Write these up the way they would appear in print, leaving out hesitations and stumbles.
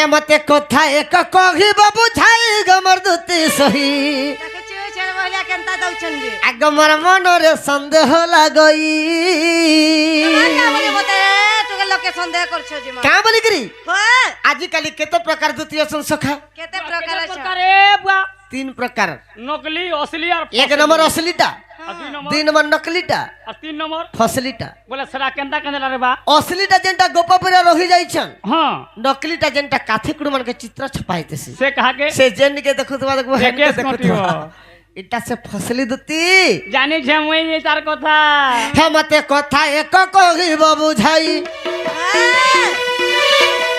এমতে কথা এক কহিব বুঝাই গমর দুতি সহি আগ মোর মনরে সন্দেহ লাগই क्या बोली करी आज काली केते प्रकार द्वितीय संसखा केते प्रकार तीन प्रकार नकली असली और एक नंबर असलीटा दुई नंबर नकलीटा और तीन नंबर फसलीटा बोले सरा केंदा केंदा रे बा असलीटा जेंटा गोपापुरा रही जाइछन हां नकलीटा जेंटा काथीकुड़ मन के चित्र छपाइतेसी से कहा के से जेन के देखुतबा देखबो हेन के देखुतबा इटा से फसली दुती जानी छे मुई ये तार कथा हे मते कथा एक कहिब बुझाई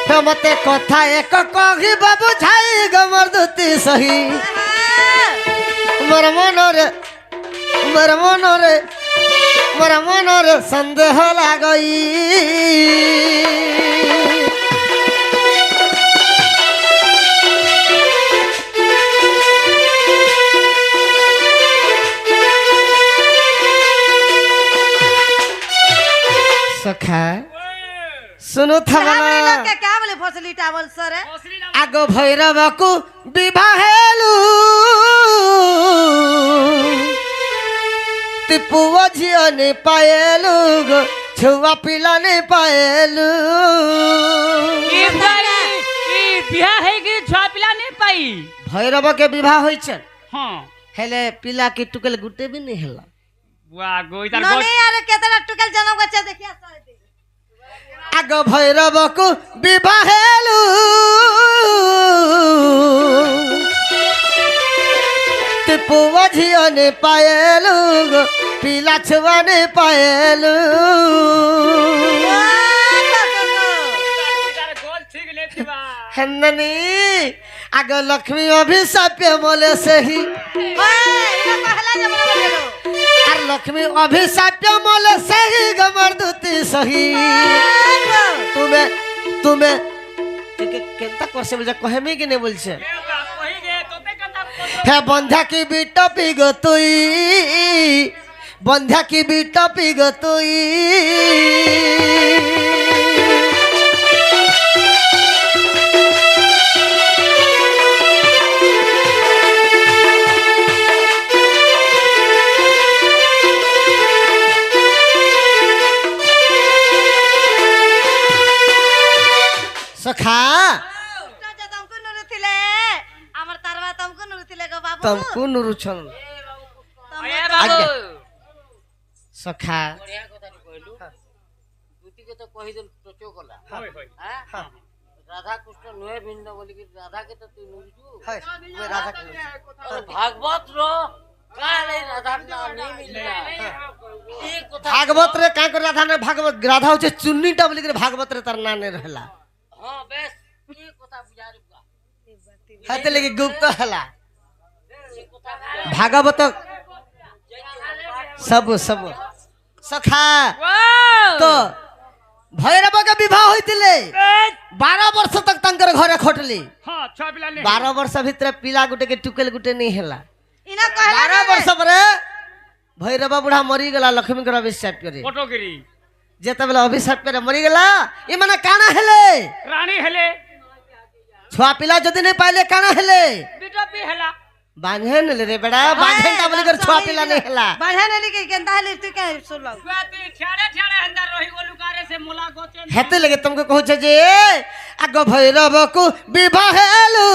हे मते कथा एक कहिब बुझाई गमर दुती सही मोर मनरे संदेह लागई सखा सुनो था क्या बोले फसली टावल सर आग भैरव को विवाहेलु पुआ झियो ने पाएलु छुआ पिला ने पाएलु बिहा है कि छुआ पिला नहीं पाई भैरव के विवाह होई छन हां हेले पिला के टुकल गुटे भी नहीं हेला वाह गोई तार नहीं यार केतना टुकल जनम गच्चा देखिया आग भैरव को विवाहेलु पुआ झियो ने पाएलु पिला छुआ ने पाएलु तार गोल ठीक लेती बा हन्ननी आग लक्ष्मी अभिशाप्य बोले सही और लक्ष्मी अभिशाप्य बोले सही गमर दुती सही तुम्हें केंता करसे बोल कहमे कि नहीं बोलछे हे बंध्या की बीटा पिग तुई बंध्या की बीटा पिग तुई सखा तुमको नुरुछन सखा बढ़िया कथा कहलु दुती के तो कहि देल टचो कला होय होय हां राधा कृष्ण नुए भिन्न बोली कि राधा के तो तू नुरजू है मैं राधा के और भागवत रो काले राधा ना नहीं मिलला एक कथा भागवत रे का कर राधा ने भागवत राधा होचे चुन्नीटा बोली के भागवत रे तार ना ने रहला हां बस एक कथा बुझारुगा हाते लगे गुप्त हला भागवत सब सखा तो भैरव के विवाह होइतिले 12 वर्ष तक तंकर घरे खटली हां छुआ पिला नहीं 12 वर्ष भीतर पिला गुटे के टुकेल गुटे नहीं हेला इना कहला 12 वर्ष पर भैरव बुढ़ा मरी गला लक्ष्मी के अभिशाप करे फोटोगिरी जेते बेला अभिशाप करे मरी गला ई माने काना हेले रानी हेले छुआ पिला जदी नहीं पाइले काना हेले बेटा भी हेला बांधे न रे बेड़ा बांधे का बोली कर छुआ पिला नहीं हेला बढ़ा नहीं के केंता हेले तू के सुन लो स्वाति ठेड़े ठेड़े अंदर रही गोलू कारे से मुला गोचे हेते लगे तुमको कहू छे जे आग भैरव को विवाह हेलु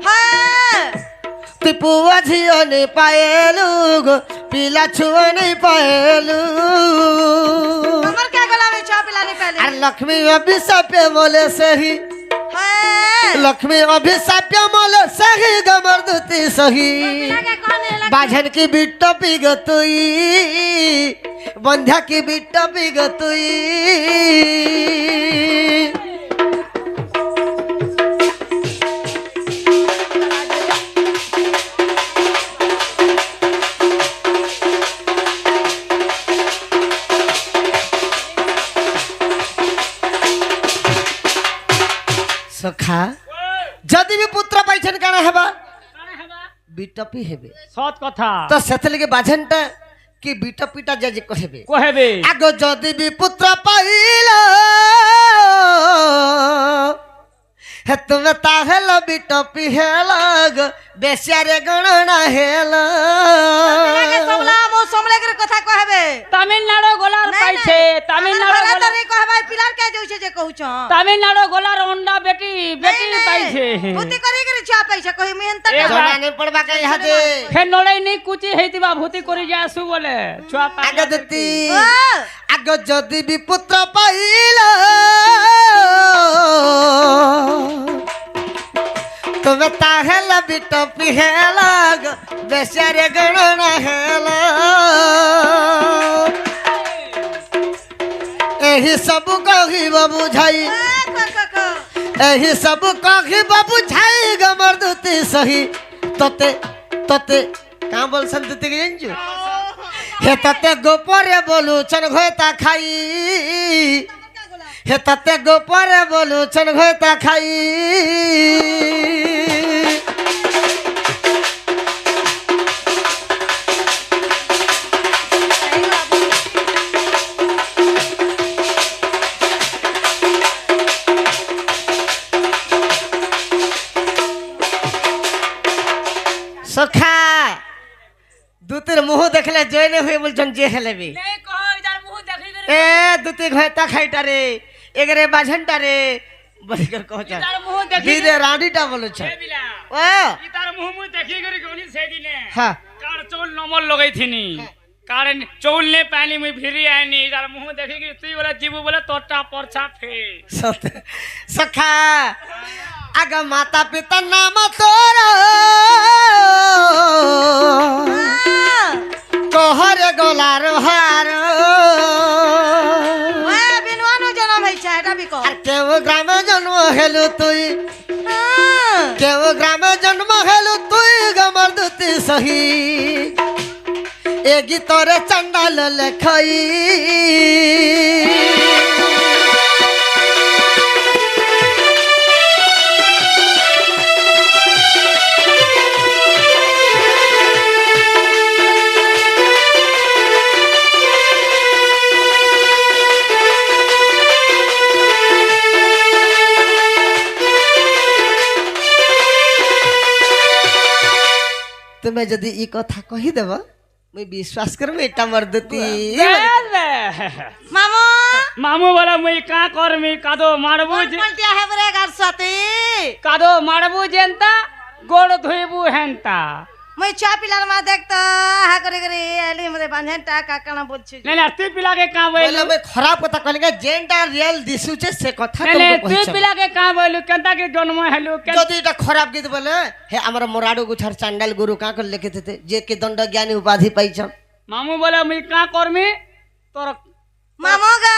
हां पुआ झियो नहीं पाएलु पिला छुआ नहीं पाएलु हमर क्या गला में छुआ पिला नहीं पहले और लक्ष्मी अभिशाप्य बोले सही हां लक्ष्मी अभिशाप्य बोले सही गमर दुती सही लगे कौन है बाझन की बिट्टो पिग तुई बंध्या की बिट्टो पिग तुई सखा जदि भी पुत्र पाइछन काना हेबा बिटपी हेबे सत कथा तो सेथले के बाझनटा कि बिटपीटा जे कहबे कहबे आगो जदि भी पुत्र पाइला তুমি তাহেল বিটপি হেলগ বেশারে গণনা হেল সমলা মো সমলে করে কথা কহবে তামিলনাড়ু গোলার পাইছে তামিলনাড়ু তো রে কহবে পিলার কে যাইছে যে কହୁছ তামিলনাড়ু গোলার অন্ডা বেটি বেটি পাইছে ভূতি করি করে চা পয়সা কহি মেহনত জনা নে পড়বা কে হাতে ফে নলাই নেই কুচি হেইতিবা ভূতি করি যা আসু বলে ছুয়া আগে দিতি আগ যদি বিপুত্র পাইল তুমি তাহেল বিটপি হেলগ বেশারে গণনা হেল एही सब कहिब बुझाई एही सब कहिब बुझाई गमर दुती सही तते तते का बोल संतति के जंजु हे तते गोपरे बोलू चन घोता खाई हे तते गोपरे बोलू चन घोता खाई सखा दूतिर मुंह देखले जयने हुए बोलछन जे हेलेबी नहीं कहो इधर मुंह देखी कर ए दूती घोता खाइटा रे एगरे बाझनटा रे बलिकर कहछन इधर मुंह देखी धीरे राडीटा बोलछन ए बिला ओ इधर मुंह देखी कर गनी से दिने हां कार चौल नमल लगाई थीनी कारण चौल ने पानी में फिरी आनी इधर मुंह देखी कि तू बोले जीबू बोले तोटा परछा फे सत सखा आग माता पिता नाम तोरा कोहर गोलार हार ওয়া বিনওয়ানো জনম হইছে এটা বি কহ আর কেউ গ্রামে জন্ম হেলু তুই কেউ গ্রামে জন্ম হেলু তুই গমর দুতি সহি এ গীতরে চন্ডাল লেখাই तुम्हें जदि ई कथा कही देब मुई विश्वास करब एटा मर देती মামু मामू बोला मुई का करमी कादो मारबू পলটিয়া হেবরে গার সাথে कादो मारबू जेंता गोड़ धोइबू हेंता মই চা পিলার মা দেখতো হা করে করে এলি মরে বাঁধেনটা কাকানা বলছি नहीं नहीं तू पिला के का बोल बोले मैं खराब कथा कहलेगा जेंटा रियल दिसु छे से कथा नहीं नहीं तुमको तू कहछ पिला के का बोलू केंता के जन्म हेलू के যদি এটা খারাপ গীত বলে হে আমার মোরাডু গুছার চান্ডাল গুরু কা করে লিখে দিতে যে কে দণ্ড জ্ঞানী উপাধি পাইছন मामू बोला मुई का करमी तोर মামু গা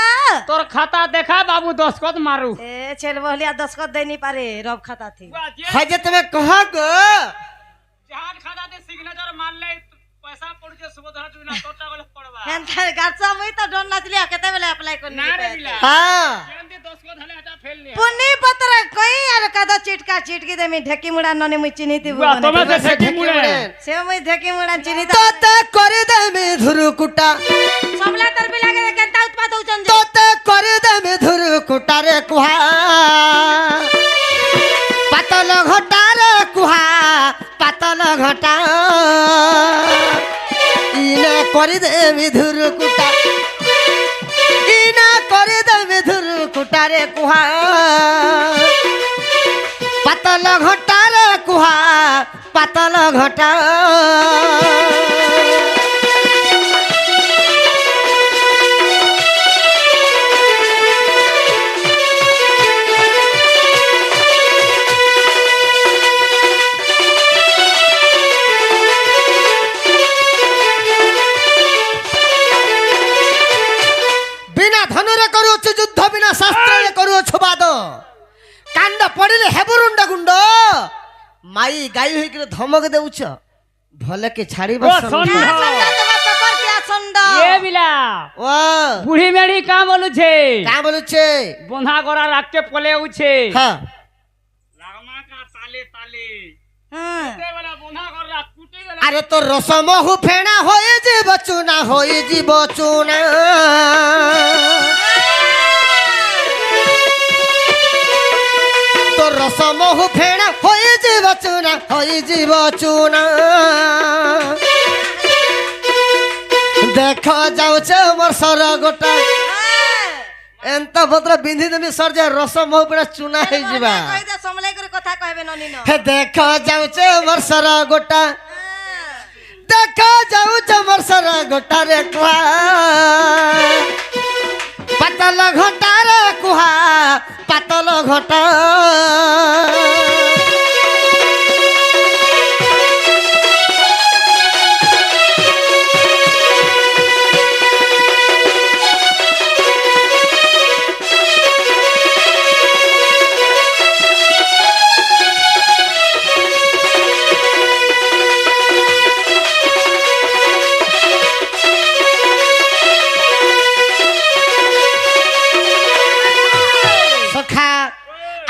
तोर खाता देखा बाबू दस्खत मारू এ ছেলে বহলিয়া দশকত দেনি পারে রব খাতা থি হয় যে তুমি কহ গো जहाज खाता दे सिग्नेचर मान ले पैसा पड़ जे सुबह तू ना तोटा गले पड़वा হেনতার গাছা মই তো ডন নাচলি কেতে বেলা অ্যাপ্লাই করনি ना रे बिला হ্যাঁ केंदी दस्खत हले हटा फेल लिया পুনি পত্র কই আর কাদা চিটকা চিটকি দেমি ঢেকি মুড়া ননে মুই চিনি দিব तुम्हें से ठेकी मुड़े সে মুই ঢেকি মুড়া চিনি তো তোতে করে দে মে ধুরু কুটা সমলা তর বিলাগে কেনতা উৎপাদ হউছন যে তোতে করে দে মে ধুরু কুটা রে কুহা পাতল ঘটা রে কুহা পাতল ঘটা ইনে করে দে মে ধুরু কুটা ইনা করে দে মে ধুরু কুটা রে কুহা পাতল ঘটা রে কুহা পাতল ঘটা বিনা ধনুরে করুছ যুদ্ধ বিনা শাস্ত্রে করুছ বাদ কাণ্ড পড়িলে হেবুরুণ্ড গুণ্ড মাই গাই হইকি ধমক দেউছ ভলে কে ছাড়িব ओ सुन তোমার পেপার কি আসন্দ ये बिला ও बुढ़ी मेरी का बोलू छे কা বলুছে बंधा गोरा राख के पले उछे হ্যাঁ लगमा का ताले ताले হুম ते वाला बंधा गोरा कुटी गला আরে তোর রসমহু ফেনা হয়ে যাব চুনা হয়ে যাব চুনা তোর রস মহু ফেଣା হয়ে যাব চুনা হয়ে যাব চুনা দেখ যাচ্ছে মোর সর গোটা এন্ত ভদ্র বিন্ধি দেমি সর যে রস মহু ফেଣା চুনা হয়ে যাবা কই দে সমলাই করে কথা কইবে ননিনো হে দেখ যাচ্ছে মোর সর গোটা দেখা যাচ্ছে মোর সর গোটা রে কুহা পাতল ঘটা রে কুহা পাতল ঘটা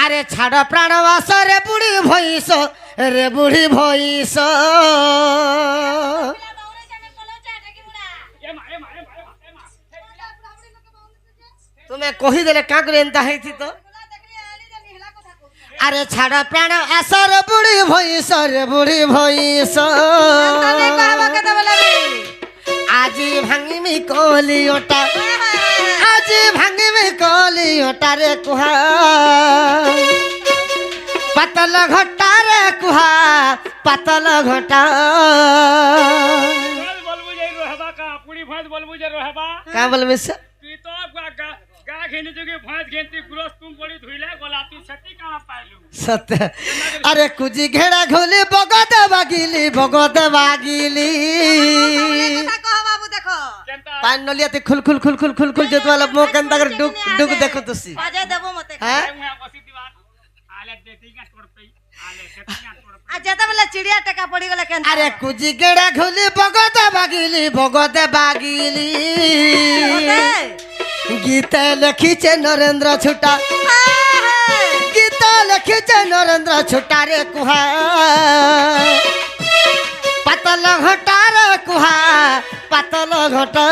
আরে ছাড় প্রাণবাস রে বুড়ি ভইস রে বুড়ি ভইস তুমি কহিদেলে কাঁ করে এন্তা হইছি তো আরে ছাড় প্রাণ আস রে বুড়ি ভইস রে বুড়ি ভইস তবে কহবা কেতে বলবি আজি ভাঙিমি কলিওটা আজি ভাঙিমি কলিওটা রে কুহা পাতল ঘটা রে কুহা পাতল ঘটা বলবো যে রহবা কা পুরি ভাত বলবো যে রহবা কা বলবে সে তুই তো গা খেনি যোগে ভাত খেনতি গুরস তুম পড়ি ধুইলে গলা তুই সত্যি কাম পাইলু সত্য আরে কুজি ঘেড়া ঘুলি বগদ বাগিলি কথা কহ বাবু দেখো কেনতা পান নলিয়াতে খুল খুল খুল খুল খুল খুল যেতवाला মো কেনতা করে ডুক ডুক দেখো তুসি বাজে দেবো মতে হ্যাঁ মুয়া বসি দিবা আলে দেতি গা তোড় পই আলে দেতি গা তোড় আর যেতে বলে চিড়িয়া টাকা পড়ি গলে কেন আরে কুজি ঘেড়া ঘুলি বগদ বাগিলি গীতা লিখিছে নরেন্দ্র ছুটা গীতা লিখিছে নরেন্দ্র ছুটা রে কুহা পাতল ঘটা রে কুহা পাতল ঘটা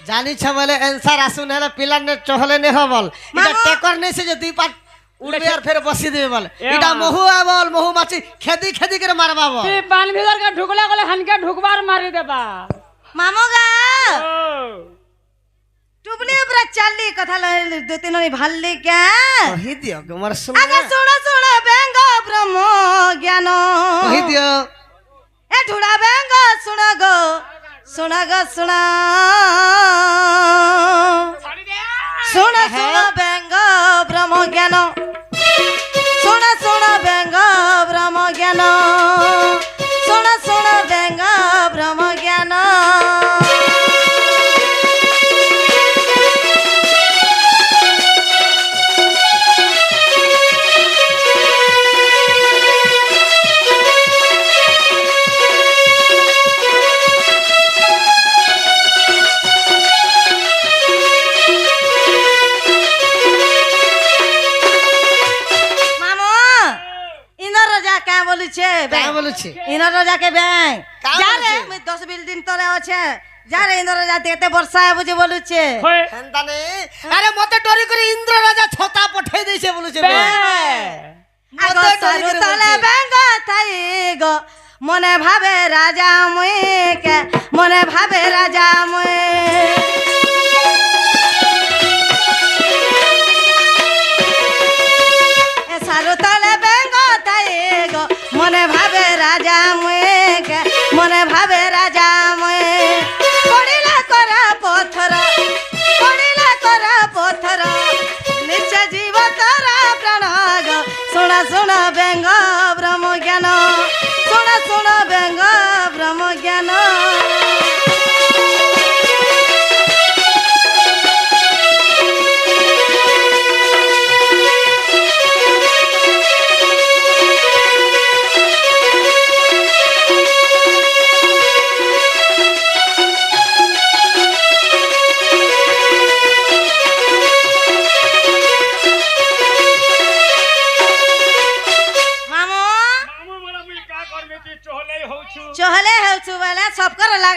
জানিছ বলে आंसर আসুন হেলে পিলার নে চহলে নে হবল এটা টেকর নেছে যে দুই পাট উড়বে আর ফের বসি দেবে বলে এটা মহু বল মহু মাছি খেদি খেদি করে মারবা বল তুই পান ভিতর কে ঢুকলে গলে হানকে ঢুকবার মারি দেবা মামুগা ও টুবলি উপরে চাললি কথা দু তিননি ভাললি কে কহি দিও গমর শুন আগে শুনো শুনো বেঙ্গ ব্রহ্ম জ্ঞান কহি দিও এ ঢুড়া বেঙ্গ শুনো গো শুনো ছাড়ি দে শুনো শুনো বেঙ্গ ব্রহ্ম জ্ঞান শুনো বেঙ্গ ব্রহ্ম জ্ঞান শুনো বেঙ্গ ব্রহ্ম জ্ঞান বলছে কা বলছি ইনর রাজাকে ব্যাং কা যারে বলছে? মই 10 বিল্ডিং তলে আছে যারে ইনর রাজা দেখতে বর্ষা বুঝে বলছে হই হেনতানে আরে মতে ডরি করে ইন্দ্র রাজা ছতা পঠাই দিয়েছে বলছে আগো সরু তলে ব্যাঙ্গ থাই গো মনে ভাবে রাজা মুই কে মনে ভাবে রাজা মুই এ সরু তলে ব্যাঙ্গ থাই গো মনে ভাবে রাজা মুই কে মনে ভাবে রাজা মুই পড়িলা করা পথর নিচে জীব তারা প্রাণ গো শোণ ব্যঙ্গ ব্রহ্ম জ্ঞান শোণ ব্যঙ্গ ব্রহ্ম জ্ঞান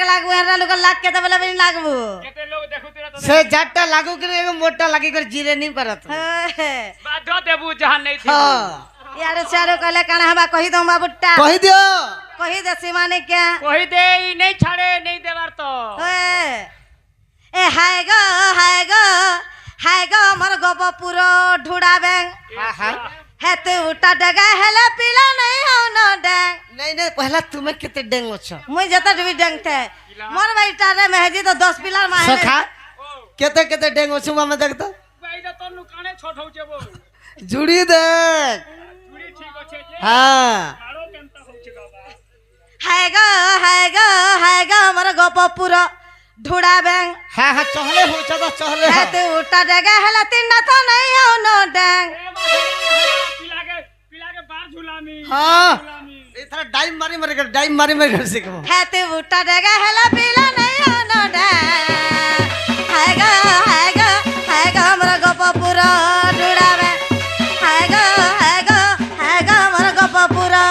लाग लागबो एरा लोग लाग के तो बोले भी लागबो केते लोग देखु तेरा तो से जाटा लागू के एगो मोटा लागी कर जीरे नहीं परत बाधो देबू जहां नहीं थी हां यार चारो कहले काना हवा कहि दो बाबूटा कहि दियो कहि दे सीमाने क्या कहि दे ई नहीं छाड़े नहीं देवार तो ए हाय गो हमर गोप पूरो ढुड़ाबे हां हां है तू उठा डगा हेला पीला नहीं हो न डंग नहीं पहला तुम्हें केते डेंगो छ मुई जता भी डंग थे मोर भाई टारे में है जी तो 10 पिलर में है सखा केते डेंगो छ मैं देख तो भाई तो नुकाने छोट हो जेबो जुड़ी देख जुड़ी ठीक होछे जे हां मारो केनता होछे बाबा हाय गो हमर गोप पूरो ढुड़ाबे हां चहले हो छ तो चहले है तू उठा डगा हेला तीन तो नहीं हो न डंग पिला के बार झुलामी हां इधर डाइम मारी कर सिखो है तू उठा डगा हेला पीला नहीं हो न डंग हाय गो हमर गोप पूरो ढुड़ाबे हाय गो हमर गोप पूरो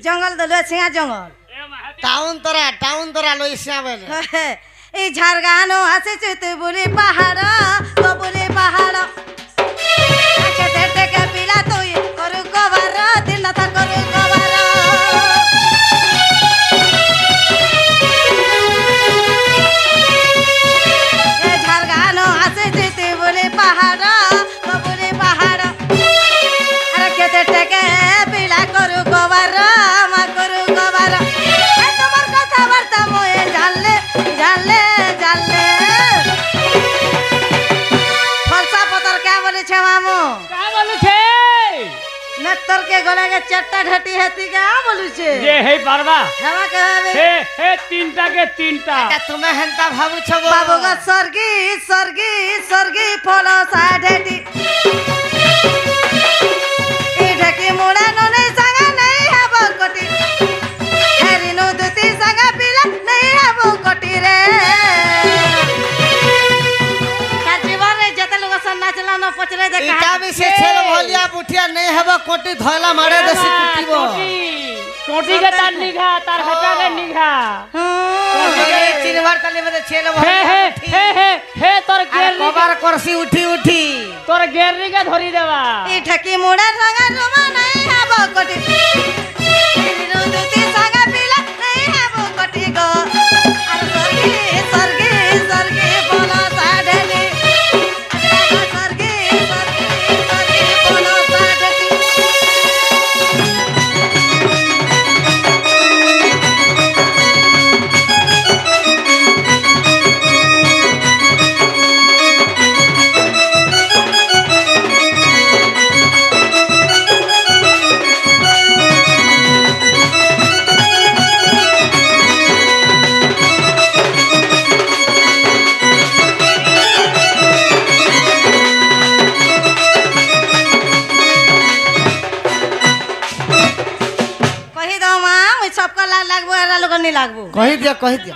जंगल दलो छिया जंगल टाउन तोरा लोइसिया बेले ए झारगानो हसे चित बुली पहाड़ तो बुली पहाड़ आके देते के पिला तो ये करू गोबर दिन था करू गोबर ए झारगानो हसे चित बुली पहाड़ तो बुली पहाड़ अरे के देते के पिला करू गोबर नत्तर के गला के चट्टा ढटी हती का बोलू छे ये हे परवा हवा कहबे हे तीनटा के तीनटा का तुम्हें हंता भाबू छबो बाबू का सरगी फलो साढेटी ए ढकी मुड़ा नो नहीं संगा नहीं हबो कोटी हेरी नो दुती संगा पिला नहीं हबो कोटी रे का जीवन रे जते लोग सन नाचला न पचरे दे इटा भी से छेल भलिया पुठिया नहीं हबो कोटी धोला मारे देसी कुटीबो टोटी के तार निघा तार हटा के निघा चिरवार तले में छेल हे तोर गेरनी कबार करसी उठी तोर गेरनी के धरी देवा ई ठकी मुड़ा संगा रोमा नहीं हबो कोटी हेरी नो दुती संगा पिला नहीं हबो कोटी गो अरे सरगी बोलो साढेली अगला सरगी बोलो साढेली नहीं लागबो कहि दिया कहि दे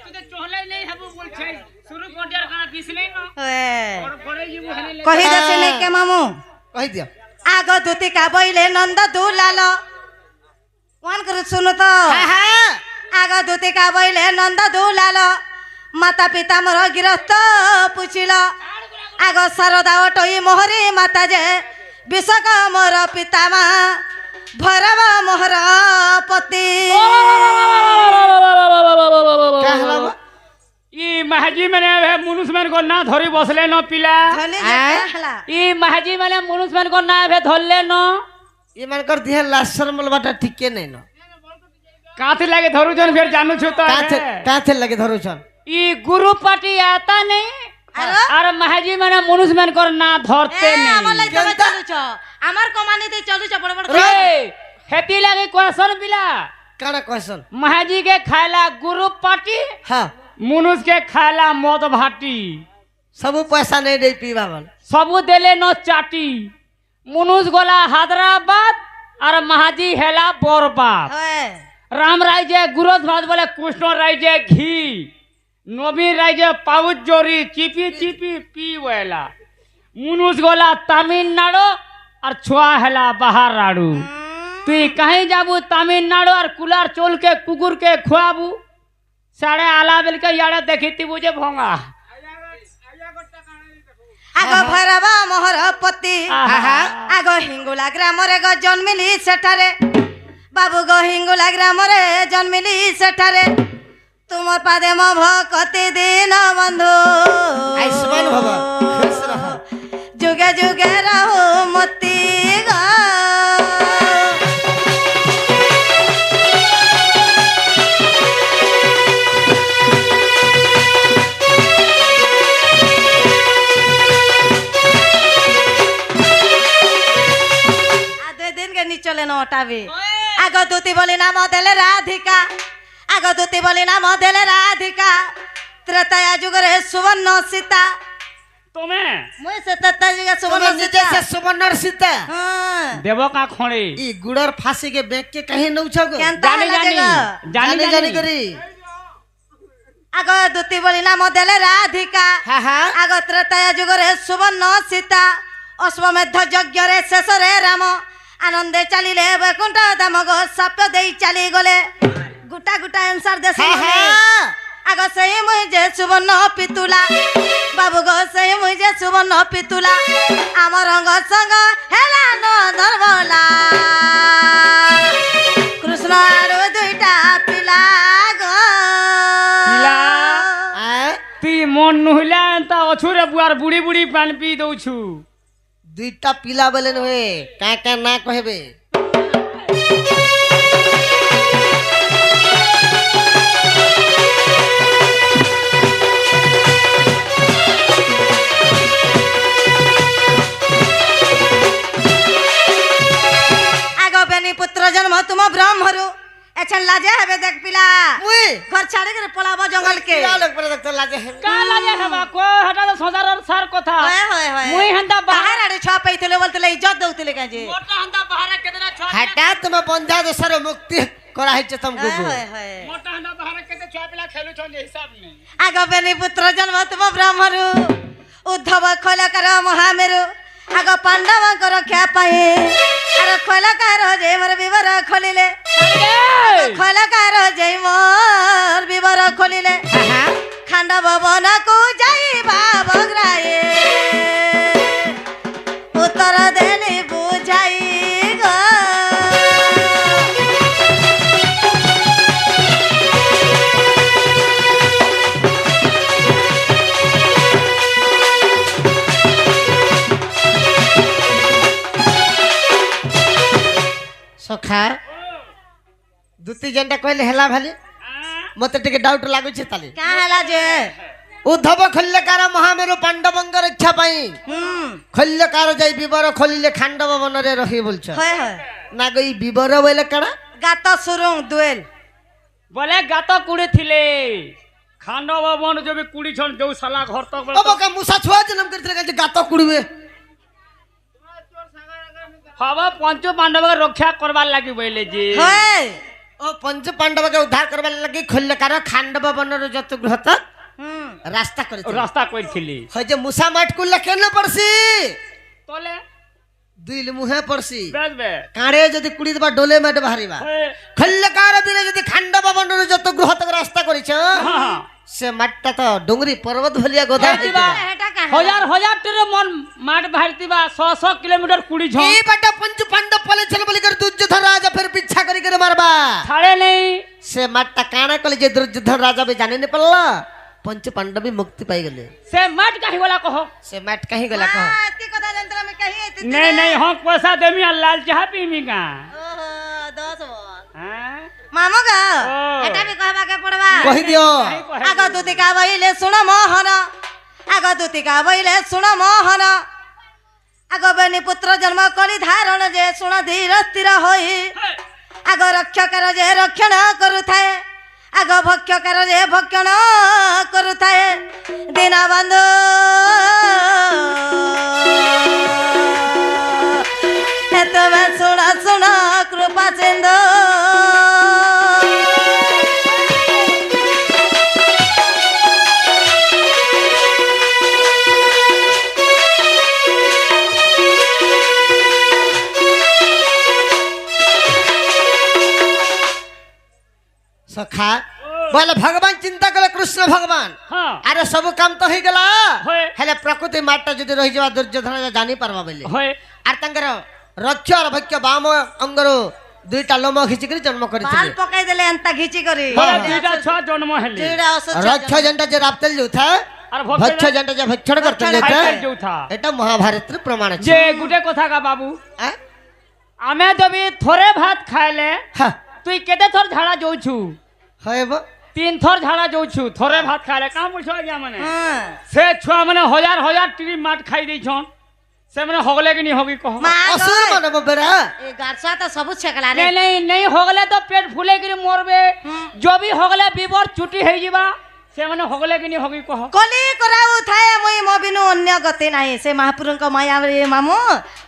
तू तो चोहले नहीं हबो बोल छै शुरू कर दिया खाना पीस नहीं ना और बड़े जी मुहने ले कहि दे से नहीं के मामू कहि दिया आगो दुती का बइले नंद दुलालो वन कर सुनो तो हां आगो दुती का बइले नंद दुलालो माता पिता मोर गिरफ्त पुछिलो आगो सरदा ओटई मोहरी माता जे विश्वक मोर पितामा भरव मोहर पति कहला ई महाजी माने मनुष्य मन को ना धरी बसले न पिला धनी कहला ई महाजी माने मनुष्य मन को ना भे धरले न ई मन कर दिया लाशर मलबाटा ठीके नहीं न काथे लागे धरुजन फिर जानू छु तो काथे लगे धरुछन ई गुरु पार्टी आता नहीं আরো আর মাহাজি মানে মনুষ মান কর না ধরতে আমার নেই লাগি তুমি চলুছ আমার কমানি দিয়ে চলুছ বড় বড় রে হেতি লাগে কোয়েশন বিলা কানা কয়সন মাহাজি के खायला गुरु पार्टी হ্যাঁ मनुष के खायला मद भाटी सब पैसा नहीं दे पीवा बल सबू देले न चाटी मनुष गोला हैदराबाद और महाजी हेला बरबाद হয় राम राय जे गुरु भात बोले कृष्ण राय जे घी नवीन राय जे पाउच जोरी चिपी चिपी पी वेला मनुष गोला तमिलनाडु और छुआ हेला बाहर राडू তুই कहीं जाबू तमिलनाडु और कुलार चोल के कुकुर के खुआबू साढ़े आला बेल के यारे देखी बुझे भोंगा আগ ভৈরব মোহর পতি আহা। আগ হিঙ্গুলা গ্রামরে গ জন্মিলি সেঠারে বাবু গ হিঙ্গুলা গ্রামরে জন্মিলি সেঠারে তুমর পাদে ম ভকতি দিন বন্ধু आयुष्मान भव खुश रह যুগে যুগে রহু মতি গো চলে না ওটাবে আগ দুতি বলি নাম দেলে রাধিকা আগ দুতি বলি নাম দেলে রাধিকা ত্রেতায়া যুগরে সুবর্ণ সীতা तुम्हें মুই সে ত্রেতা যুগে সুবর্ণ तुम नीचे সীতা से सुवर्णर सीता হ্যাঁ देवो का खोड़े ई गुड़र फांसी के बैग के कहीं न उछगो কেন जानी जानी जानी जानी करी আগ দুতি বলি নাম দেলে রাধিকা हाँ हाँ আগ ত্রেতায়া যুগরে সুবর্ণ সীতা অশ্বমেধ যজ্ঞরে শেষরে রাম আনন্দে চালিলে বৈকুণ্ঠ ধাম গো সপ্ত দেই চালি গলে গুটা গুটা আনসার দেশে हाँ हाँ আগ সেই মুই যে সুবর্ণ পিতুলা বাবু গো সেই মুই যে সুবর্ণ পিতুলা আমার রঙ সঙ্গ হেলা ন ধরবলা কৃষ্ণ আরো দুইটা পিলা গো পিলা? आए তুই মন নহলে তা অছুরে বুয়ার বুড়ি বুড়ি পান পি দউছু दुईटा पीला बलन हुए का ना कहबे আগ বেনি পুত্র জন্ম তুম ব্রহ্মরু এছন লাজে হবে দেখ পিলা मुई ঘর ছাড়ে করে পলাবো জঙ্গল কে क्या लोग पर लगता लाजे है কালা যে হবা কো হটা তো সজারর সার কথা হয় হয় হয় মুই হান্দা বাহার আড়ে ছ পাইଥିଲେ বলতলে ইজ্জত দউতলে কাজে মোটা হান্দা বাহারে কেতনা ছ हटा तुम बंजा देशर मुक्ति करा है तुमको হয় হয় হয় মোটা হান্দা বাহারে কেতে ছ পিলা খেলু ছ হিসাব নেই আগ বেনি পুত্র জন্ম তুম ব্রহ্মরু উদ্ধব খৈলকার মহামেরু আগ পাণ্ডবঙ্ক রক্ষা পাই আর খৈলকার যে মোর বিবর খোলিলে খৈলকার যে মোর বিবর খোলিলে খাণ্ডব বনকু যাইবা বগ্রায়ে উত্তর দেলি বুঝাই গো सखा दुती जनटा कहले हेला भाली मते टिके डाउट लागु छे ताली क्या हैला जे उद्धव खल्यकार महामेरु पांडवंग रक्षा पाई खल्यकार जाई विवर खोलिले खांडव बनरे रही बोलछ হয় হয় ना गई विवर बोले कड़ा গাত সুরুং দুয়েল বলে গাত কুড়ি থিলে খান্ডব বন যদি কুড়ি ছন যৌ সালা ঘর তক अब का मुसा छुआ जन्म करथिले का गातो कुड़वे হবা পঞ্চ পাণ্ডব রক্ষা করবার লাগি বইলে যে হয় ओ पंच पांडव के उद्धार करबा लगी खल्यकार खांडव बनर जत गृह तक रास्ता करे রাস্তা কইছিলি হয় যে মুসা মাট কুল্লা কেন পড়ছি তলে দুইল মুহে পড়ছি বেজবে কাঁড়ে যদি কুড়ি দেবা ডোলে মেট বাহারিবা খল্যকার দিনে যদি খান্ডব বনর যত গৃহ তক রাস্তা করিছ সে মাটটা তো ডুঙ্গরি পর্বত ভলিয়া গোদা হইতিবা এটা কা হাজার হাজার টেরে মন মাঠ বাহারতিবা 100 কিলোমিটার কুড়ি ছ এই বাটা पंच पांडव पले चल बोली कर दुर्योधन राजा फिर पीछा करी कर मारबा ছাড়ে নেই से माटा काना कले जे दुर्योधन राजा भी जाने नहीं पड़ला पंच पांडव भी मुक्ति पाई गले সে মাঠ কাহি বলা কহ से माट कहीं गला कहो এতি কথা যন্ত্র আমি কহি এতি नहीं नहीं हम पैसा देमी আর লাল চাহ পিমি কা ওহো 10 বল হ্যাঁ মামু গা ও। এটা বি কহবা কে পড়বা कहि दियो আগ দুতি কা বইলে শুন মোহন আগ দুতিকা বইলে শুণ মোহন আগ বেনি পুত্র জন্ম করি ধারণ যে শুণ ধীর স্থির হই আগ রক্ষକାର যে রক্ষণ করুথায়ে আগ ভক্ষକାର যে ভক্ষণ করুথায়ে দীনবন্ধু তুমি শুণ শুণ কৃপা সিন্ধু सखा बोले भगवान चिंता कले कृष्ण भगवान हाँ अरे सब काम तो हो गला होय। हेले प्रकृति माटा जदि रही जावा दुर्योधन जानी पारबा बेले होय आर तंगर रक्ष और भक्ष बाम अंगरो दुईटा लोम खिची कर जन्म बाल करिथिले पकाई देले एंता घिची करी बोले दुईटा छुआ जन्म हेले चिड़ा असुच रक्ष जंटा जे रापतल जोथा আর भक्ष जंटा जे भक्षण करतल খাইতে जोथा যাউথা এটা মহাভারত প্রমাণ আছে যে গুটে কথা কা বাবু আ? আমি যদি থরে ভাত খাইলে হ্যাঁ তুই কেতে থর ঝাড়া যাউছু হইব 3 থর ঝাড়া যাউছু থরে ভাত খাইলে কাম বুঝ গিয়া মানে হ্যাঁ সে ছুয়া মানে হাজার হাজার টিরি মাঠ খাই দিছন সে মানে হগলে কি নি হগি কহ মা असुर मानव बेरा ए गारसा तो सब छकला रे नहीं नहीं नहीं होगले तो पेट फुले कि मरबे जो भी होगले बीबर छुट्टी है जीवा से माने होगले कि नहीं होगी कह कली कराउ थाए मुई मो बिनु अन्य गति नाही से महापुरन को माया रे मामू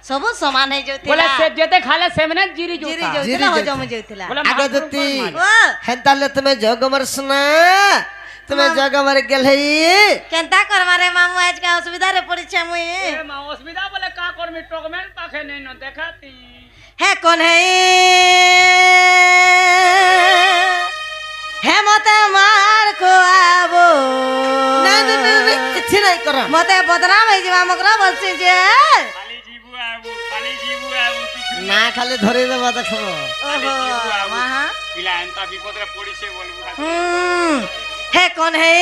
सब समान है जोतिला बोले से जेते खाले से माने जिरी जिरी जोता जोतिला हो जिरी जम जोतिला बोले आगे महापुरुष दत्ती मारी। ओ हेंताले तुम्हें जग मरसना तुम्हें जग मर गेल है केंता कर मारे मामू आज का असुविधा रे पड़ी छे मुई ए मा असुविधा बोले का करमी टोकमेन पाखे नहीं न देखाती है कौन है हे मते मार को आबो नहीं नहीं नहीं किछि नहीं कर मते बदनाम है जीवा मकरा बलसी जे खाली जीवु आबू किछु ना खाली धरे देबा देखबो ओहो वहां पिला एंता विपद रे पड़ी से बोलबू है कौन है